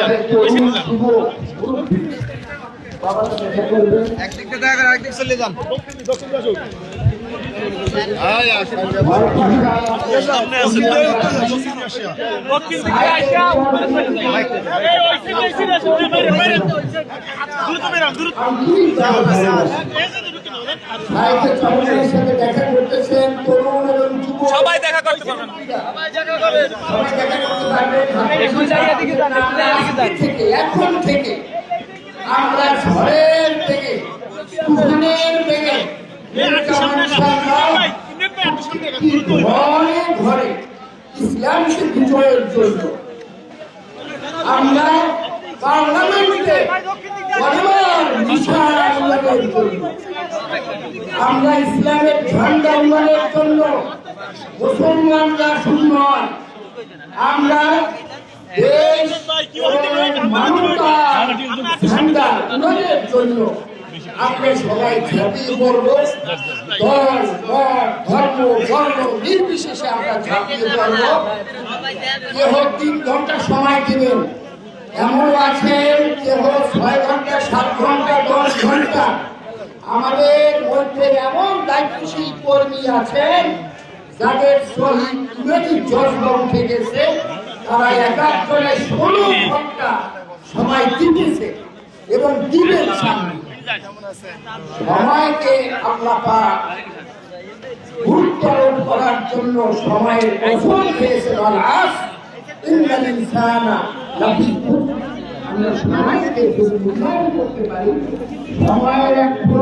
আমাদের তরুণ যুব মুরব্বী বাবার সাথে দেখা করবেন। একদিক থেকে দেখা একদিক চলে যান। সবাই দেখা করতে পারবেন। এখন থেকে আমরা ঝড়ের থেকে তুফানের থেকে ঘরে ঘরে ইসলামকে বিজয়ের জন্য আমরা পার্লামেন্টে আমরা ইসলামের ঝান্ডা উন্নয়নের জন্য মুসলমানরা শূন্য আমরা দেশ মানবতার ঝান্ডা উন্নয়নের জন্য আমরা সবাই ঝাঁপিয়ে পড়বো। দল মত ধর্ম বর্ণ নির্বিশেষে আমরা ঝাঁপিয়ে পড়বো। কেহ 3 ঘন্টা সময় দিবেন, এমন আছেন কেহ 6 ঘন্টা 7 ঘন্টা 10 ঘন্টা। আমাদের মধ্যে এমন দায়িত্বশীল কর্মী আছেন যাদের শহীদ ইমেজি জজবা উঠে গেছে, তারা একাত্তরে 16 ঘন্টা সময় দিতেছে এবং দিবেন সামনে। সময়কে আল্লাহ পাক উত্তরণ করার জন্য সময়ের কসম খেয়েছেন। আস ইন্নাল ইনসানা লাফি খুসর। আমরা সময়কে যদি মূল্যায়ন করতে পারি, সময়ের একটু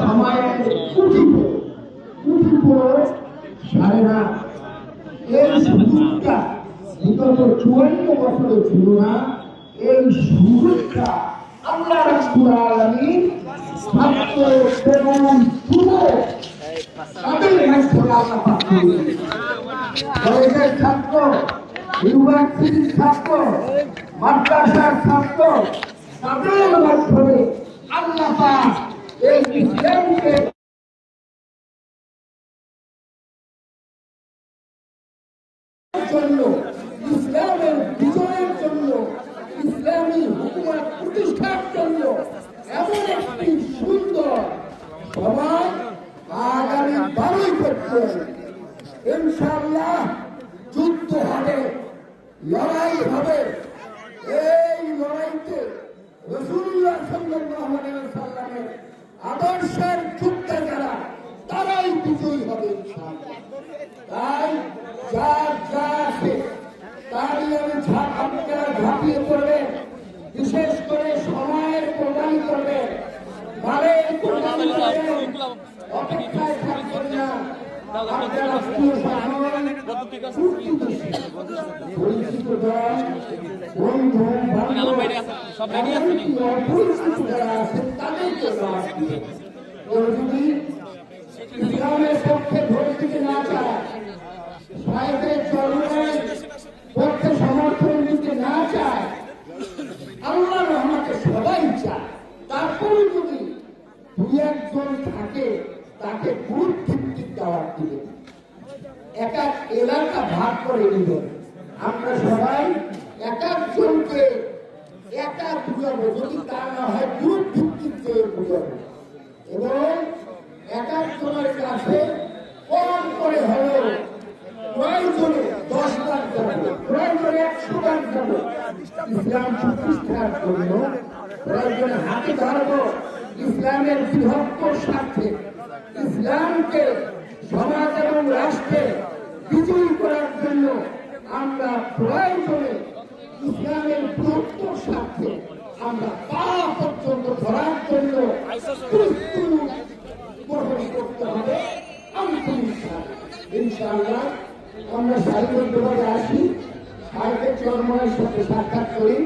সময়ের কুঠিত সাড়ে না এই সুযোগটা বিগত 54 বছরে ছিল না। এই সুযোগটা আল্লাহ রাব্বুল আলামিন ছাত্র তরুণ যুবক তাদের মাধ্যমে আল্লাহ পাক করেছেন। কলেজের ছাত্র, ইউনিভার্সিটির ছাত্র, মাদ্রাসার ছাত্র, তাদের মাধ্যমে আল্লাহ পাক এই ইসলামকে জন্য, ইসলামের বিজয়ের জন্য, ইসলামী হুকুমত প্রতিষ্ঠার জন্য এমন একটি সুন্দর সমাজ আগামী 12 ফেব্রুয়ারি ইনশাআল্লাহ যুদ্ধ হবে, লড়াই হবে। এই লড়াইতে রাসূলুল্লাহ সাল্লাল্লাহু আলাইহি ওয়াসাল্লামের আদর্শের যুদ্ধে যারা, তারাই বিজয়ী হবে ইনশাআল্লাহ। তাই যার যা আছে তারই আপনারা ঝাঁপিয়ে পড়বেন। বিশেষ করে সময়ের কোরবানি করবেন, মালের কোরবানি করবেন, অপেক্ষায় থাকবেন না। আপনারা রাষ্ট্রীয় শাসন পরিচিত দল, বন্ধু বান্ধব যারা আছেন তাদেরকে যদি ইসলামের পক্ষে ভোট দিতে না চায়, সাহেবের চরমের পক্ষে সমর্থন দিতে না চায়, আল্লাহ রহমতে সবাই চায়, তারপরে যদি 2-1 জন থাকে তাকে বুথ ভিত্তিক দাওয়াত দিবেন, এক এক এলাকা ভাগ করে নেবেন। আমরা সবাই এক একজনকে একা বুঝাবো, যদি তা না হয় বুথ ভিত্তিক বুঝাবো এবং এক একজনের কাছে কম করে হলেও প্রয়োজনে 10 বার যাবো, প্রয়োজনে 100 বার যাবো। ইসলাম প্রতিষ্ঠার জন্য প্রয়োজনে হাতে ধরবো। ইসলামের বৃহত্তর স্বার্থে ইসলামকে সমাজ এবং রাষ্ট্রে বিজয়ী করার জন্য আমরা প্রয়োজনে ইসলামের বৃহত্তর স্বার্থে আমরা পা পর্যন্ত ধরার জন্য করতে হবে। ইনশাআল্লাহ আমরা সারিবদ্ধভাবে আসি, সাহেবের চরমের সাথে সাক্ষাৎ করি,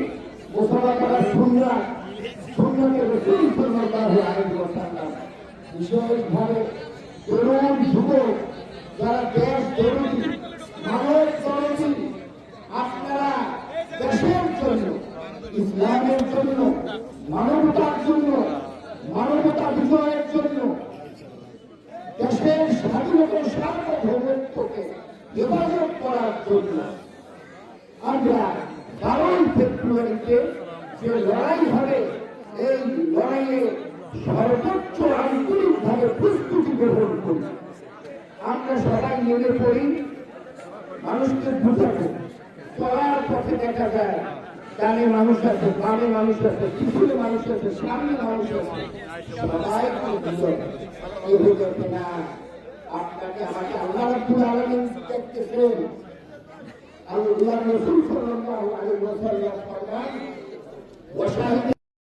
মোসাফা করার সুন্নতে রাসূল সাল্লাল্লাহু আলাইহি ওয়াসাল্লাম। বিশেষভাবে তরুণ যুবক যারা দেশ দরদি, মানব দরদি, আপনারা দেশের জন্য, ইসলামের জন্য, মানবতার জন্য, মানবতা বিজয়ের জন্য, দেশের স্বাধীনতা সার্বভৌমত্বকে হেফাজত করার জন্য আমরা 12 ফেব্রুয়ারিতে যে লড়াই হবে, এই লড়াইয়ে সর্বোচ্চ আন্তরিকভাবে প্রস্তুতি গ্রহণ করি। আমরা সবাই নেমে পড়ি, মানুষকে বুঝাবো। চলার পথে দেখা যায় ডানে মানুষ আছে, বামে মানুষ আছে, পিছনে মানুষ আছে, সামনে মানুষ আছে, সবাই না আপনাকে আমাকে আল্লাহ রাব্বুল আলামিন দেখতেছেন। আল্লাহ রাসূল সাল্লাল্লাহু আলাইহি ওয়াসাল্লাম ফরমান ওয়াশাহিদ